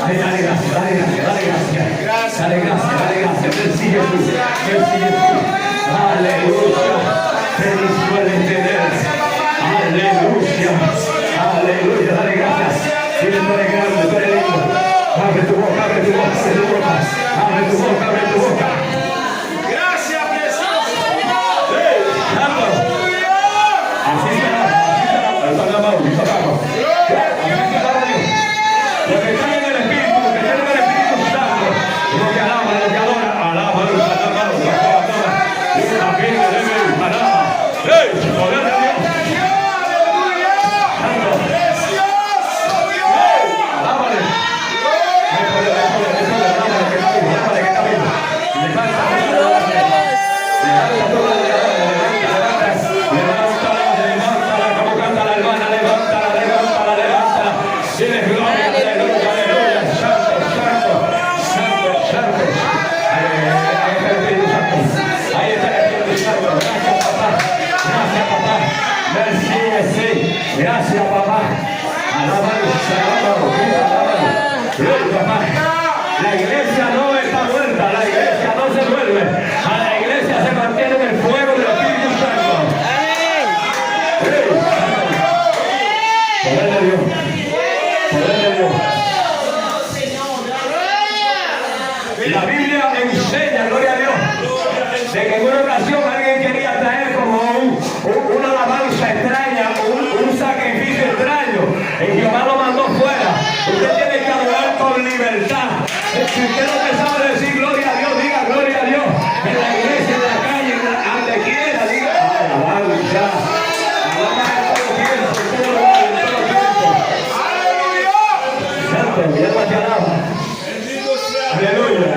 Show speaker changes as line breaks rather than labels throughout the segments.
Ay, dale gracias, dale gracias, dale gracias. Dale gracias, dale gracias. Merci Jesús, merci Jesús. Aleluya. Feliz puede tener. Aleluya. Aleluya, dale gracias. Si le puede grande, tú eres lindo. Abre tu boca, abre tu boca, abre tu boca. Abre tu boca, abre tu boca.
Gracias, precioso.
Así será, así será. Los que están en el Espíritu, los que están en el Espíritu Santo, los que alaban, los que adoran, alaban, alaban, también deben alabar. Poder de Dios. Alábale. Alábale que está vivo. Levanta como canta la hermana, levántala. Tienes gloria, aleluya, aleluya. Santo, santo, santo, santo. Ahí está el Espíritu Santo. Ahí está el Espíritu Santo. Gracias, papá. Gracias, papá. Merci, merci. Gracias, papá. Alábalo, alábalo. Gloria, papá. La iglesia no está muerta, la iglesia no se vuelve. A la iglesia se mantiene en el fuego del Espíritu Santo. Poder de Dios. Poder de Dios. La Biblia enseña, gloria a Dios, de que en una ocasión alguien quería traer como una alabanza extraña, un sacrificio extraño, y Jehová lo mandó fuera. Usted tiene que adorar con libertad. Si usted no te sabe decir gloria a Dios, diga gloria a Dios. En la iglesia, en la calle, donde quiera, diga alabanza. Alabanza en todo tiempo, en todo lugar, en todo tiempo. Santo, mi alma te alaba. Aleluya.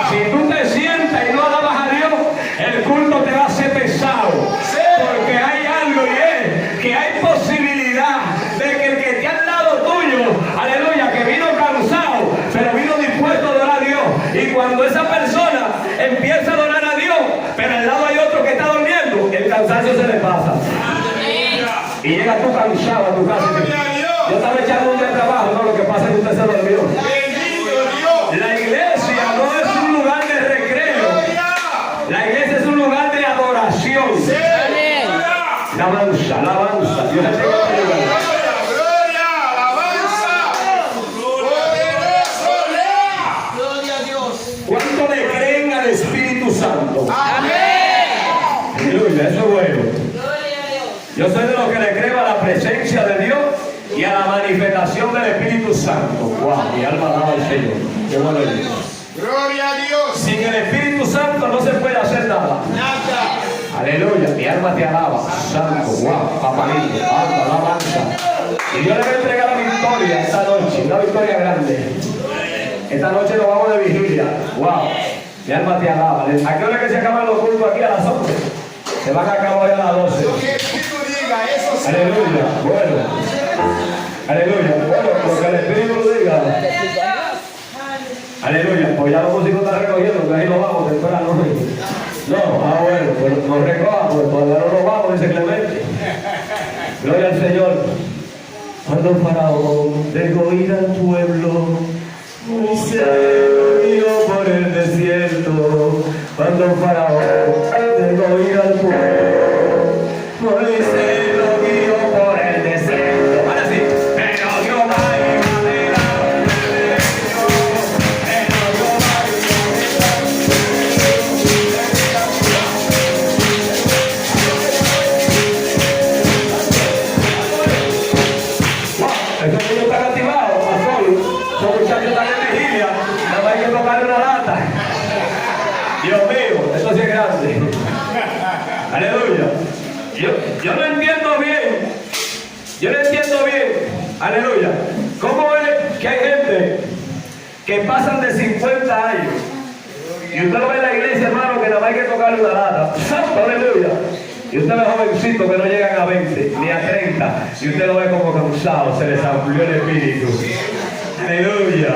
Si tú te sientas y no alabas a Dios, el culto te va a hacer pesado. Porque hay algo y es que hay posibilidad de que el que esté al lado tuyo, aleluya, que vino cansado, pero vino dispuesto a adorar a Dios. Y cuando esa persona empieza a adorar a Dios, pero al lado hay otro que está durmiendo, el cansancio se le pasa. Y llega tú cansado a tu casa. Yo estaba echando un día de trabajo, no, lo que pasa es que usted se durmió. La iglesia no es un lugar de recreo. La iglesia es un lugar de adoración. Alabanza, alabanza. Dios te tenga que ayudar.
Gloria, alabanza. Gloria a Dios.
¿Cuánto le creen al Espíritu Santo?
Amén.
Aleluya, eso es bueno. Yo soy de los que le creo a la presencia de Dios y a la manifestación del Espíritu Santo. Wow, mi alma alaba al Señor. Qué bueno es Dios.
Gloria a Dios.
Sin el Espíritu Santo no se puede hacer nada.
Nada.
Aleluya, mi alma te alaba. Santo, wow, papalito, alta, alabanza. Y Dios le va a entregar la victoria esta noche, una victoria grande. Esta noche nos vamos de vigilia. Wow, mi alma te alaba. ¿A qué hora es que se acaban los cultos aquí? A las 11. Se van a acabar a las 12. Aleluya, bueno. Aleluya, bueno, porque el Espíritu lo diga. Aleluya, pues ya los músicos están recogiendo, que ahí nos vamos temprano. No, bueno, pues nos recojan, pues todavía no nos vamos, dice Clemente. Gloria al Señor. Cuando Faraón dejó ir al pueblo, Moisés guió por el desierto. Cuando Faraón dejó ir al pueblo, Moisés lo guió por el desierto. Ahora sí, pero Jehová iba delante de ellos. Pero Jehová iba Esos niños están activados, pastor. Esos muchachos están en vigilia. Nada más hay que tocarle una lata. Dios mío, eso sí es grande. Aleluya. Yo no entiendo bien. Yo no entiendo bien. Aleluya. ¿Cómo es que hay gente que pasan de 50 años? Y usted lo ve en la iglesia, hermano, que nada más hay que tocarle una lata. ¡Santo, aleluya! Y usted ve jovencitos que no llegan a 20 ni a 30. Y usted lo ve como cansado, se les amplió el espíritu. Aleluya.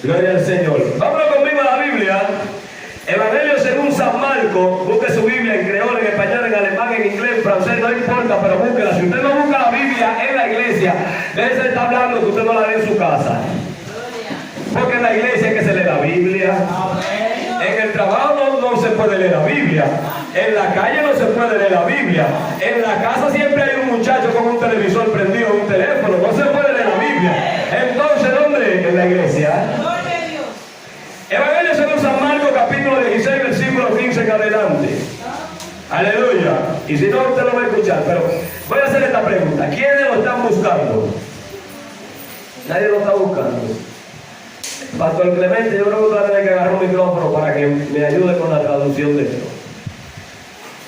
Gloria al Señor. Vámonos conmigo a la Biblia. Evangelio según San Marcos. Busque su Biblia en creol, en español, en alemán, en inglés, en francés, no importa, pero búsquela. Si usted no busca la Biblia en la iglesia, Déjese de estar hablando que usted no la lee en su casa. Porque en la iglesia es que se lee la Biblia. En el trabajo no se puede leer la Biblia. En la calle no se puede leer la Biblia. En la casa siempre hay un muchacho con un televisor prendido, un teléfono. No se puede leer la Biblia. Entonces, ¿dónde? En la iglesia. Evangelio según San Marcos, capítulo 16, versículo 15 en adelante. Aleluya. Y si no, usted lo va a escuchar. Pero voy a hacer esta pregunta. ¿Quiénes lo están buscando? Nadie lo está buscando. Pastor Clemente, yo creo que usted va a tener que agarrar un micrófono para que me ayude con la traducción de esto.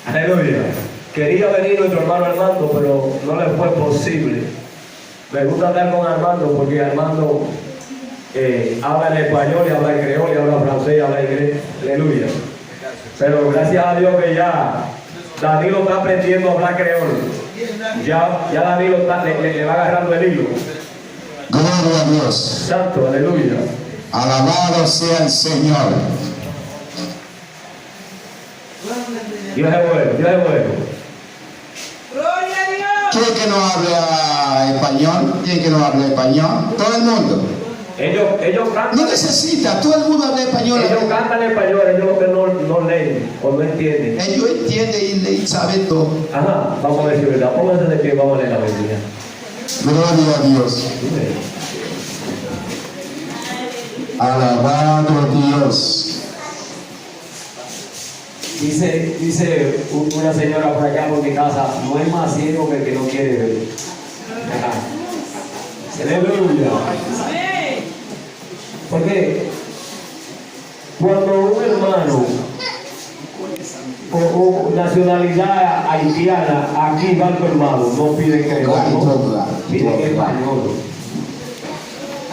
Aleluya. Quería venir nuestro hermano Armando, pero no le fue posible. Me gusta estar con Armando porque Armando habla en español y habla en creol y habla francés y habla inglés. Aleluya. Pero gracias a Dios que ya Danilo está aprendiendo a hablar creol. Ya Danilo le va agarrando el hilo.
Gloria a Dios.
Santo, aleluya.
Alabado sea el Señor.
Dios es bueno, Dios es bueno.
Gloria a Dios.
¿Quién que no habla español? ¿Quién que no habla español? Todo el mundo.
Ellos cantan.
No necesita, todo el mundo habla español.
Ellos cantan en español, ellos lo que no leen o no entienden.
Ellos entienden y leen, saben todo.
Ajá, vamos a ver si es verdad. Pónganse de pie, vamos a leer la Biblia.
Gloria a Dios. Alabado Dios.
Dice una señora por acá por mi casa, no es más ciego que el que no quiere ver. Ajá. Aleluya. Porque cuando un hermano o nacionalidad haitiana aquí va hermano, no pide creol, no, pide español.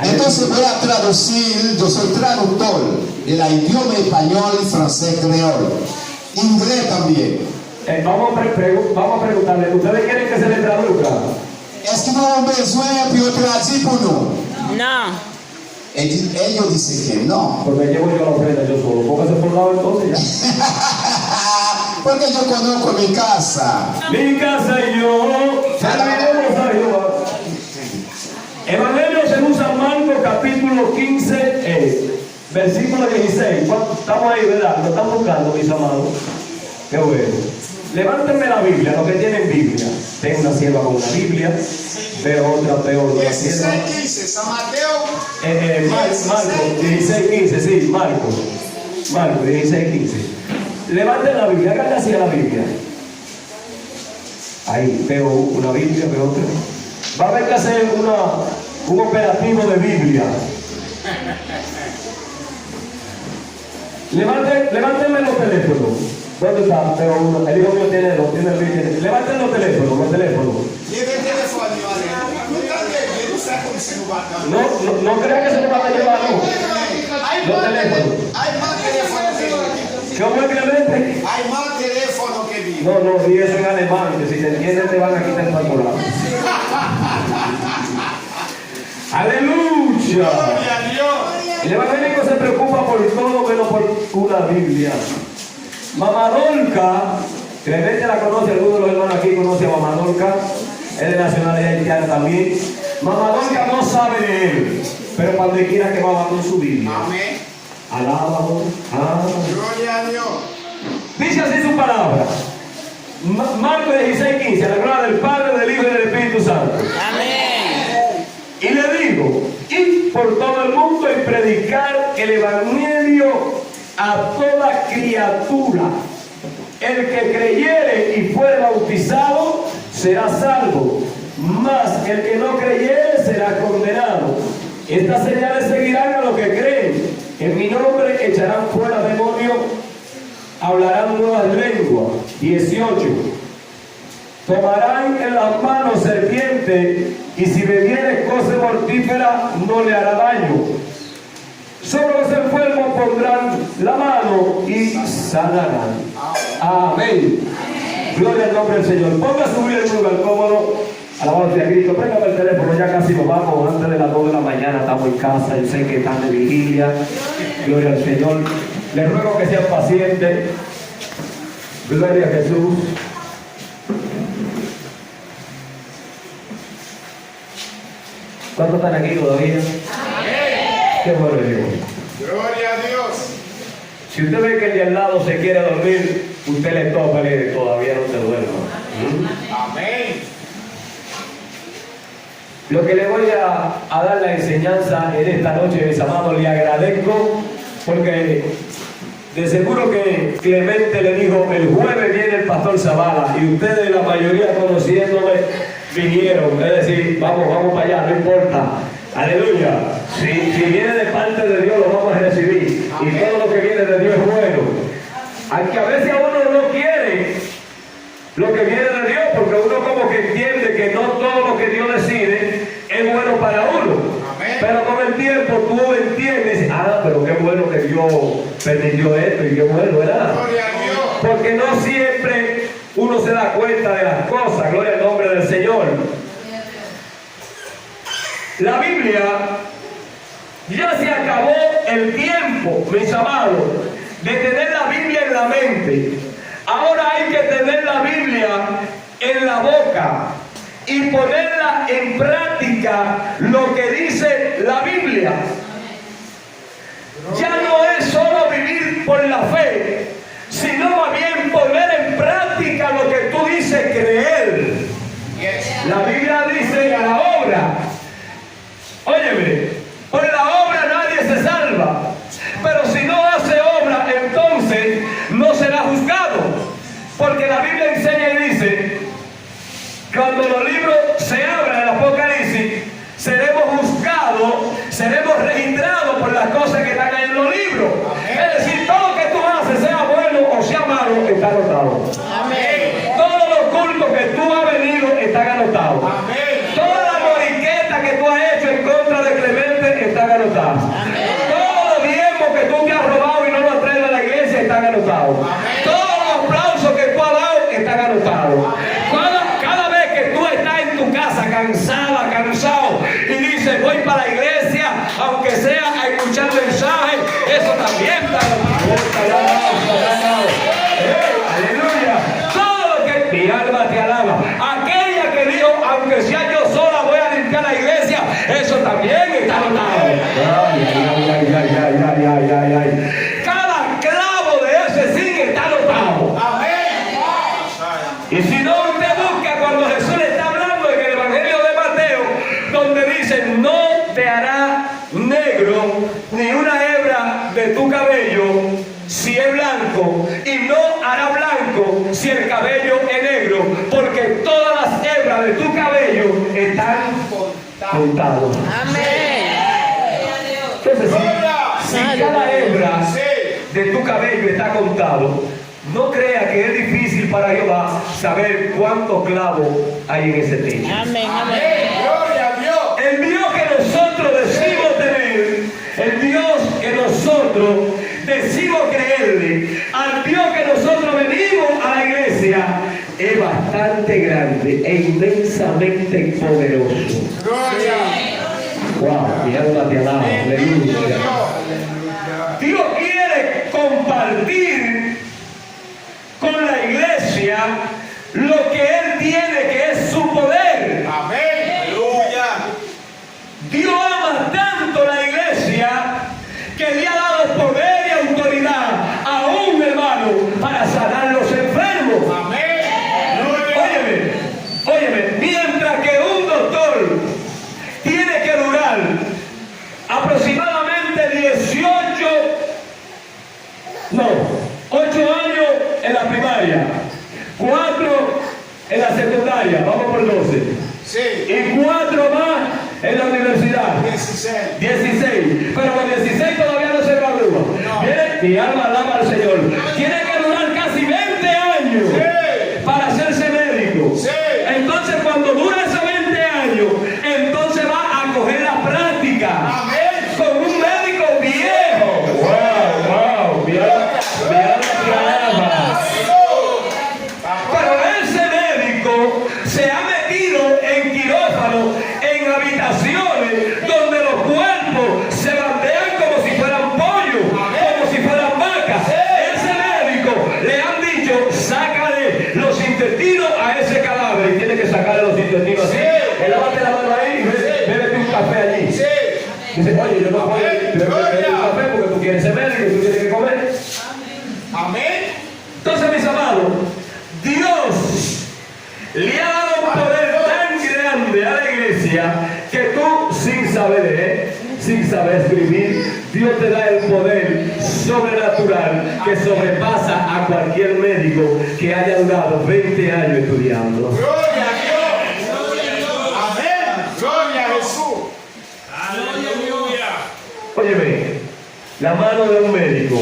Entonces voy a traducir, yo soy traductor del idioma español y francés creol. Inglés también.
Vamos a preguntarle, ¿ustedes quieren que se les traduzca?
Est-ce que vous avez besoin de traduire pour nous?
No.
Ellos dicen que no.
Porque llevo yo la ofrenda yo solo. Póngase por lado entonces ya.
Porque yo conozco mi casa.
Mi casa y yo serviremos a Jehová. Evangelio según San Marcos, capítulo 15, versículo 16. Estamos ahí, ¿verdad? Lo están buscando, mis amados. Qué bueno. Levántenme la Biblia, los que tienen Biblia. Tengo una sierva con una Biblia, veo otra peor de la sierva.
16:15, San Mateo.
Marcos 16:15, sí, Marcos 16:15. Levanten la Biblia, hagan así a la Biblia. Ahí, veo una Biblia, veo otra. Va a haber que hacer un operativo de Biblia. Levántenme los teléfonos. ¿Dónde está? Pero uno, el hijo mío tiene el Biblia. Levanten los teléfonos.
Leve o telefone, olha. Não está devendo, sabe como se não bata.
No crea que se lo van a llevar, no.
Aí
Los
manda
teléfonos.
telefone que vi.
¿Cómo es Clemente?
Aí manda telefone que vi.
No, y eso en alemán, que si te entienden te van a quitar el lado. ¡Aleluya!
Glória a Deus.
El evangélico se preocupa por todo menos por una Biblia. Mamá Dolca, Clemente la conoce, algunos de los hermanos aquí conocen a Mamá Dolca, es de nacionalidad haitiana también. Mamá Dolca no sabe de él, pero cuando quiera que va con su Biblia.
Amém.
Alábalo.
Glória a Deus.
Dice así su palabra. Marcos 16:15, a la gloria del Padre, del Hijo y del Espíritu Santo.
Amén.
Y le digo, id por todo el mundo y predicar el evangelio a toda criatura. El que creyere y fuere bautizado será salvo, mas el que no creyere será condenado. Estas señales seguirán a los que creen. En mi nombre echarán fuera demonios, hablarán nuevas lenguas. 18. Tomarán en las manos serpiente, y si bebiere cosa mortífera no le hará daño. Sobre los enfermos pondrán la mano y sanarán. Amén. Gloria al nombre del Señor. Ponga su Biblia en un lugar cómodo. Alabado sea Cristo. Préstame el teléfono, ya casi nos vamos. Antes de las 2 de la mañana estamos en casa. Yo sé que están de vigilia. Gloria al Señor. Les ruego que sean pacientes. Gloria a Jesús. ¿Cuántos están aquí todavía? Qué bueno es Dios.
Gloria a Dios.
Si usted ve que el de al lado se quiere dormir, usted le toca y todavía no se duerma.
Amén.
Lo que le voy a dar la enseñanza en esta noche, mis amados, le agradezco porque de seguro que Clemente le dijo, el jueves viene el pastor Zavala y ustedes la mayoría conociéndome vinieron, es decir, vamos para allá, no importa. Aleluya. Si viene de parte de Dios lo vamos a recibir. Y todo lo que viene de Dios es bueno. Aunque a veces uno no quiere lo que viene de Dios, porque uno como que entiende que no todo lo que Dios decide es bueno para uno.
Amén.
Pero con el tiempo tú entiendes, pero qué bueno que Dios permitió esto y qué bueno, ¿verdad?
Gloria a Dios.
Porque no siempre uno se da cuenta de las cosas, gloria al nombre del Señor. La Biblia, ya se acabó el tiempo, mis amados, de tener la Biblia en la mente. Ahora hay que tener la Biblia en la boca y ponerla en práctica lo que dice la Biblia. Ya no es solo vivir por la fe, sino más bien poner en práctica lo que tú dices creer. La Biblia dice la obra. Óyeme, por la obra nadie se salva, pero si no hace obra, entonces no será juzgado, porque la Biblia enseña y dice, cuando los libros se abran, el Apocalipsis, seremos juzgados, seremos registrados por las cosas que están ahí en los libros. Es decir, todo lo que tú haces, sea bueno o sea malo, está anotado.
Amén.
Todos los cultos que tú has venido están anotados.
Amén.
Toda la moriqueta que tú has hecho en contra de Clemente están anotadas. Todos los diezmos que tú te has robado y no los traes a la iglesia están anotados. Todos los aplausos que tú has dado están anotados. Cada vez que tú estás en tu casa cansado y dices voy para la iglesia, aunque sea a escuchar mensajes, eso también está anotado. Aleluya. Todo lo que mi alma te alaba. Aquella que dijo, aunque sea yo sola voy a limpiar la iglesia, eso también está anotado. Cada clavo de ese zinc está anotado. Y si no, usted busca cuando Jesús le está hablando en el Evangelio de Mateo, donde dice, no te hará negro ni una hebra de tu cabello si es blanco, y no hará blanco si el cabello es negro, porque todas las hebras de tu cabello están contadas.
Amén.
Entonces, si cada hebra de tu cabello está contado, no crea que es difícil para Jehová saber cuántos clavos hay en ese techo.
Amén. Amén.
Gloria a Dios.
El Dios que nosotros decimos tener, el Dios que nosotros decimos creerle, al Dios que nosotros venimos a la iglesia, es bastante grande e inmensamente poderoso.
Gloria.
Wow, mi alma te alaba, aleluya. Dios quiere compartir con la iglesia lo que Él tiene, que es su poder.
Amén. Aleluya.
Dios ama tanto la iglesia que le ha dado poder y autoridad a un hermano para sanar los enfermos.
Amén.
Óyeme, mientras que un doctor tiene que durar aproximadamente 8 años en la primaria, 4 en la secundaria, vamos por 12,
Sí.
y 4 más en la universidad,
16.
16, pero con 16 todavía no se gradúa. Viene, mi alma alaba al Señor. Tiene que durar casi 20 años para hacerse médico.
Sí.
Entonces, cuando dura esos 20 años, entonces va a coger la práctica.
Amén.
Con un médico viejo. Wow, mi alma te alaba. Pero ese médico se ha metido en quirófanos, en habitaciones donde los cuerpos se bandean como si fueran pollos, como si fueran vacas. Ese médico le han dicho, sácale Dice, oye, yo no puedo beber un café porque tú quieres ser médico y tú tienes que comer.
Amén.
Entonces, mis amados, Dios le ha dado un poder tan grande a la iglesia que tú, sin saber leer, sin saber escribir, Dios te da el poder sobrenatural que sobrepasa a cualquier médico que haya durado 20 años estudiando.
Gloria a Dios. Amén. Gloria a Jesús. Aleluya.
Óyeme, la mano de un médico,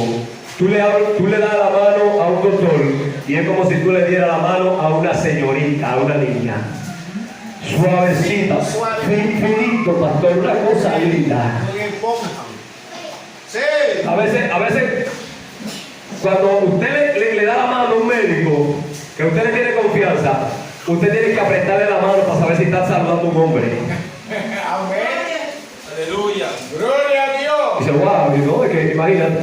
tú le das la mano a un doctor y es como si tú le dieras la mano a una señorita, a una niña. Suavecita, finito, pastor, una cosa linda.
Sí.
A veces, cuando usted le da la mano a un médico, que usted le tiene confianza, usted tiene que apretarle la mano para saber si está saludando a un hombre.
Amén. Aleluya. Gloria a Dios.
Dice, wow, y no, es que imagínate,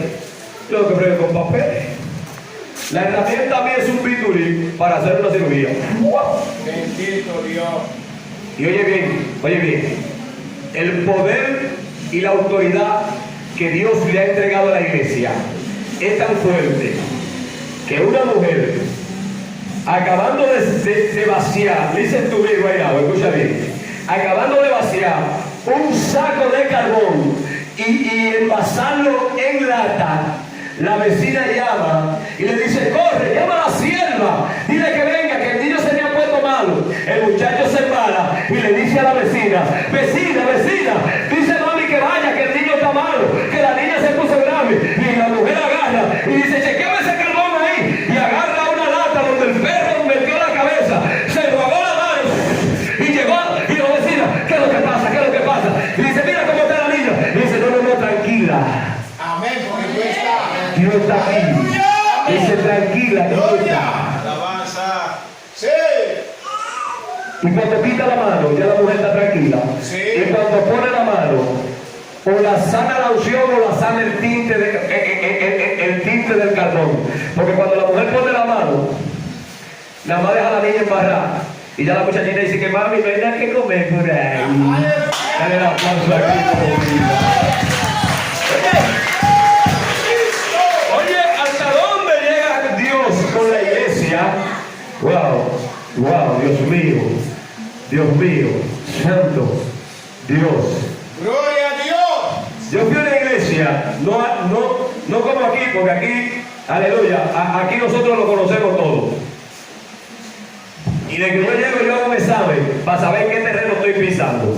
yo lo que pruebo con papel. La herramienta mía es un bisturí para hacer una cirugía.
Bendito Dios.
Y oye bien, el poder y la autoridad que Dios le ha entregado a la iglesia es tan fuerte que una mujer, acabando de vaciar, listen to me right now, escucha bien, acabando de vaciar un saco de carbón y envasarlo en lata, la vecina llama y le dice, corre, llama a la sierva, dile que venga, que el niño se me ha puesto malo. El muchacho se para y le dice a la vecina, dice mami que vaya, que el niño está malo, que la niña se puso grave. Y la mujer agarra y dice, chequeame ese carbón ahí, y agarra una lata donde el perro metió la cabeza, se robó la mano y llegó, y la vecina, ¿qué es lo que pasa? Y dice, mira cómo está la niña. Y dice, no, tranquila.
Amén, porque Dios está.
Dios está aquí. Dice, tranquila, Dios está.
Alabanza. Sí.
Y cuando quita la mano, ya la mujer está tranquila.
Sí.
Y cuando pone la mano, o la sana la unción o la sana el tinte del carbón. Porque cuando la mujer pone la mano, nada más deja a la niña embarrada. Y ya la muchachita dice que mami, no hay nada que comer por ahí. Dale el aplauso aquí. Oye, ¿hasta dónde llega Dios con la iglesia? Wow, Dios mío, santo, Dios.
Gloria a Dios.
Yo fui a una iglesia, no como aquí, porque aquí, aleluya, aquí nosotros lo conocemos todo. Y de que yo llego, yo hago un examen para saber qué terreno estoy pisando.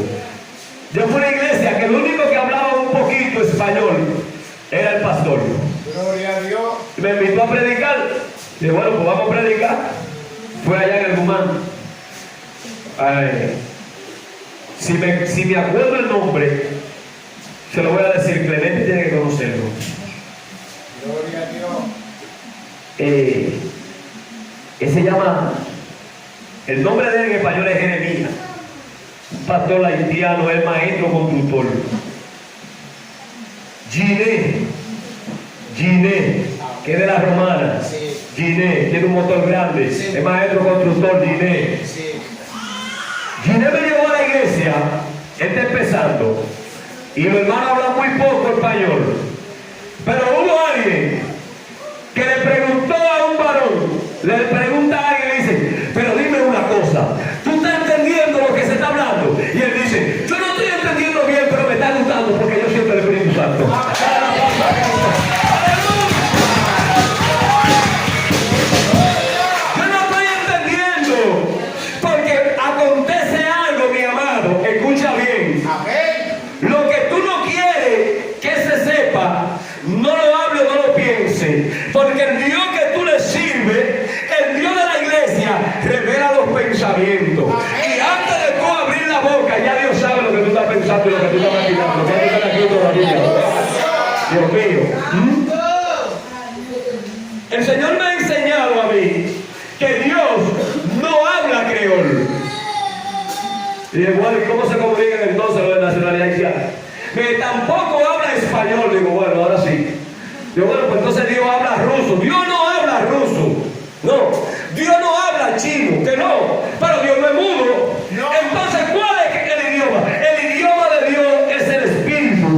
Yo fui a una iglesia que el único que hablaba un poquito español era el pastor.
Gloria a Dios.
Y me invitó a predicar. Y dije, bueno, pues vamos a predicar. Fue allá en el Gumán. Si me acuerdo el nombre, se lo voy a decir. Clemente tiene que conocerlo.
Gloria a Dios.
Él se llama, el nombre de él en español es Jeremías. Un pastor haitiano, el maestro constructor. Giné, que es de la romana.
Sí.
Giné, tiene un motor grande.
Sí.
Es maestro constructor, Giné.
Sí.
Giné me llevó a la iglesia, él está empezando. Y los hermanos hablan muy poco español. Pero hubo alguien que le preguntó a un varón, le pregunta a alguien y le dice, pero dime una cosa, ¿tú estás entendiendo lo que se está hablando? Y él dice, yo no estoy entendiendo bien, pero me está gustando porque yo siento el Espíritu Santo. Yo no estoy entendiendo porque acontece algo, mi amado, escucha bien.
Amén.
Lo que tú no quieres que se sepa, no lo hable, no lo piense. Porque el Dios que tú le sirves, el Dios de la iglesia, revela los pensamientos. Y antes de tú abrir la boca, ya Dios sabe lo que tú estás pensando y lo que tú estás imaginando. ¿Cuántos están aquí todavía? Dios mío. El Señor me ha enseñado a mí que Dios no habla creol. Y digo, bueno, ¿y cómo se comunican entonces los de nacionalidad haitiana? Que tampoco habla español. Digo, bueno, ahora sí. Digo, bueno, pues entonces Dios habla ruso. Dios no habla ruso. No. Dios no habla chino, que no. Pero Dios no es mudo.
No.
Entonces, ¿cuál es el idioma? El idioma de Dios es el Espíritu.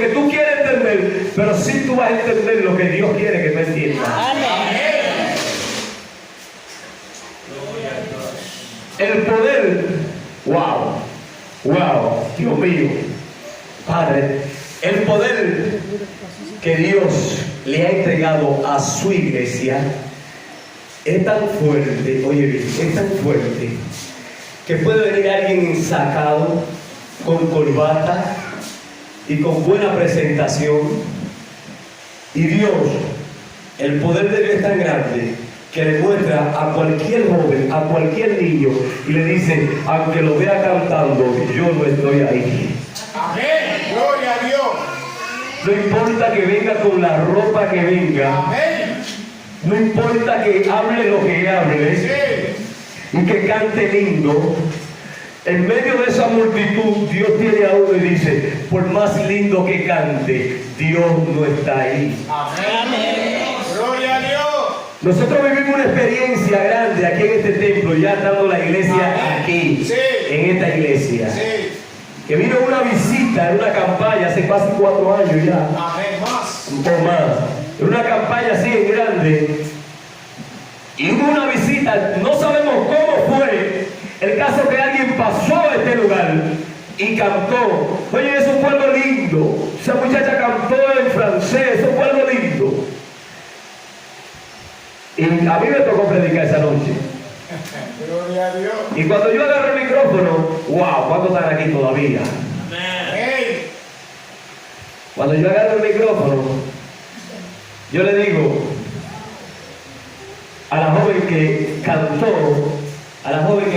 que tú quieres entender, pero sí tú vas a entender lo que Dios quiere que tú entiendas. El poder, wow, Dios mío, Padre, el poder que Dios le ha entregado a su iglesia es tan fuerte, oye bien, es tan fuerte que puede venir alguien ensacado, con corbata y con buena presentación, y Dios, el poder de Dios es tan grande que le muestra a cualquier joven, a cualquier niño, y le dice, aunque lo vea cantando, yo no estoy ahí.
Amén. Gloria a Dios.
No importa que venga con la ropa que venga,
Amén.
no importa que hable lo que hable,
Sí.
y que cante lindo, en medio de esa multitud Dios tiene a uno y dice, por más lindo que cante, Dios no está ahí.
Amén. Gloria a Dios.
Nosotros vivimos una experiencia grande aquí en este templo, ya estando la iglesia aquí,
Sí.
en esta iglesia,
Sí.
que vino una visita en una campaña hace casi 4 años ya,
Amén. Más.
un poco más, en una campaña así en grande, y hubo una visita, no sabemos cómo fue, el caso que alguien pasó a este lugar y cantó. Oye, eso fue algo lindo, esa muchacha cantó en francés, eso fue algo lindo. Y a mí me tocó predicar esa noche.
Gloria a Dios.
Y cuando yo agarro el micrófono, wow, ¿cuántos están aquí todavía?
Amén.
Cuando yo agarro el micrófono, yo le digo a la joven que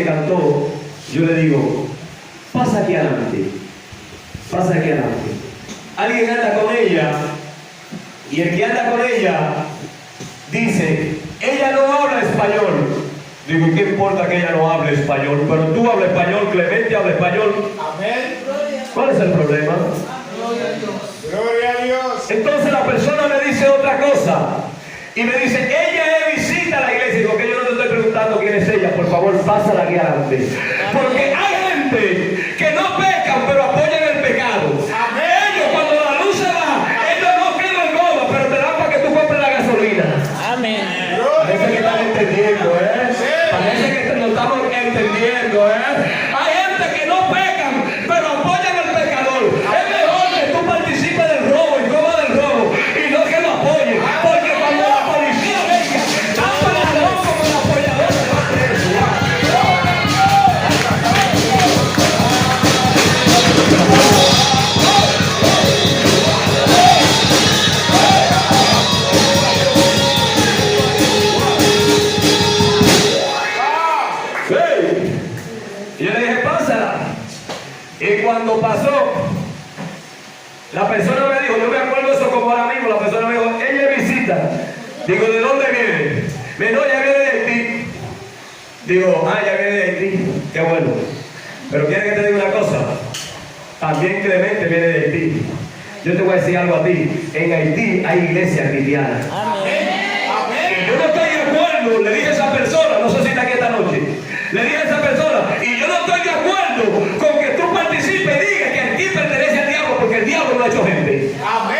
cantó, yo le digo, pasa aquí adelante. Alguien anda con ella, y el que anda con ella dice, ella no habla español. Digo, ¿qué importa que ella no hable español? Pero tú hablas español, Clemente habla español.
Amén.
¿Cuál es el problema?
Gloria a Dios.
Entonces la persona me dice otra cosa y me dice, ella visita la iglesia. Digo, que yo no te estoy preguntando quién es ella, por favor, pásala aquí adelante. Porque hay gente que no pecan, pero apoyan el pecado. Ellos, cuando la luz se va, ellos no quedan goma, pero te dan para que tú compres la gasolina.
Amén.
Parece que están entendiendo, Parece que lo estamos entendiendo, Hay gente que no pecan, pero apoyan al pecador. Es mejor que tú participes del robo y comas del robo y no que lo apoyes. Porque cuando la policía venga, tanto el ladrón como el apoyador se va a preso. Y yo le dije, pásala. Y cuando pasó, la persona me dijo, yo me acuerdo eso como ahora mismo, la persona me dijo, ella es visita. Digo, ¿de dónde viene? Me dijo, ella viene de Haití. Digo, ya viene de Haití. Qué bueno. Pero quiere que te diga una cosa. También Clemente viene de Haití. Yo te voy a decir algo a ti. En Haití hay iglesia cristiana. Y yo no estoy de acuerdo, le dije a esa persona, no sé si está aquí esta noche, le dije a esa persona, y yo no estoy de acuerdo con que tú participes y digas que aquí pertenece al diablo, porque el diablo no ha hecho gente.
Amén.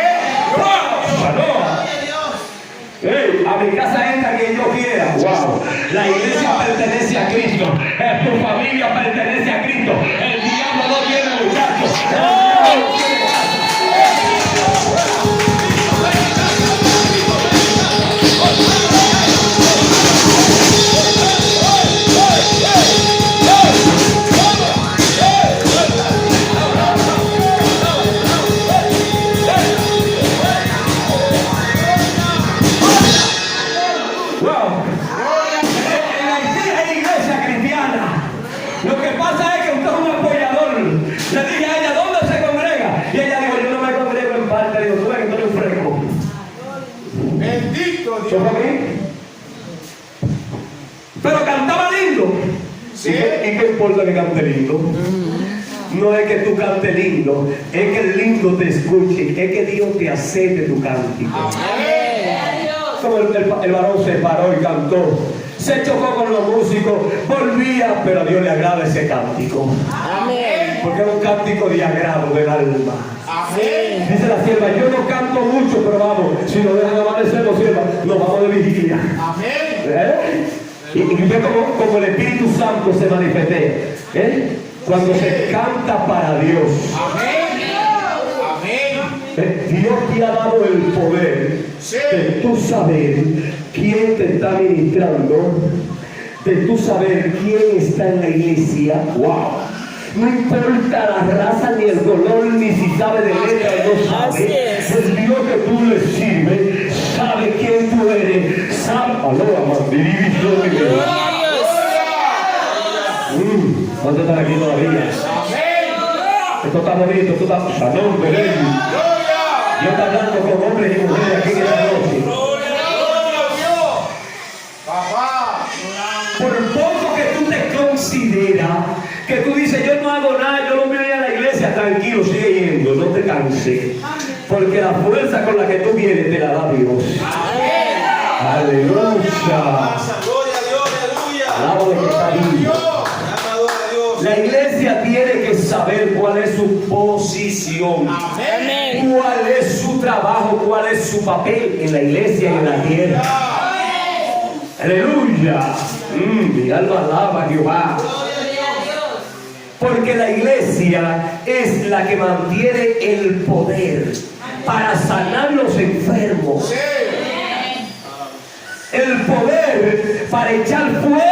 Hey, a mi casa entra quien yo quiera. Wow. La iglesia pertenece a Cristo. Tu familia pertenece a Cristo. El diablo no tiene muchachos. Lo que pasa es que usted es un apoyador. Le dije a ella, ¿dónde se congrega? Y ella dijo, yo no me congrego en parte. Digo, tú ves que tú eres un fresco.
Bendito
¿Eso
Dios.
fue aquí? Pero cantaba lindo.
Sí.
¿Y qué importa que cante lindo? No es que tú cantes lindo, es que el lindo te escuche, es que Dios te acepte tu cántico.
Amén.
Como el varón se paró y cantó, se chocó con los músicos, volvía, pero a Dios le agrada ese cántico.
Amén.
Porque es un cántico de agrado del alma.
Amén.
Dice la sierva, yo no canto mucho, pero vamos, si nos dejan amanecernos, sierva, nos vamos de vigilia.
Amén.
Y ve como el Espíritu Santo se manifieste. Cuando se canta para Dios.
Amén. Amén.
Dios te ha dado el poder de tú saber quién te está ministrando, de tú saber quién está en la iglesia. ¡Wow! No importa la raza, ni el color, ni si sabe de letra o no sabe. El Dios que tú le sirves sabe quién tú eres. Sabe. ¿Cuántos están aquí todavía? Esto está bonito, esto está salón, belén. Dios está hablando con hombres y mujeres aquí en esta noche.
Papá.
Por poco que tú te consideras, que tú dices, yo no hago nada, yo no voy a ir a la iglesia, tranquilo, sigue yendo, no te canses. Porque la fuerza con la que tú vienes te la da Dios. Aleluya.
Gloria a Dios, aleluya.
Alaba lo que está vivo. La iglesia tiene que saber cuál es su posición.
Amén.
Cuál es su trabajo, cuál es su papel en la iglesia y en la tierra. Aleluya. Mi alma alaba a Jehová. Porque la iglesia es la que mantiene el poder para sanar los enfermos. El poder para echar fuego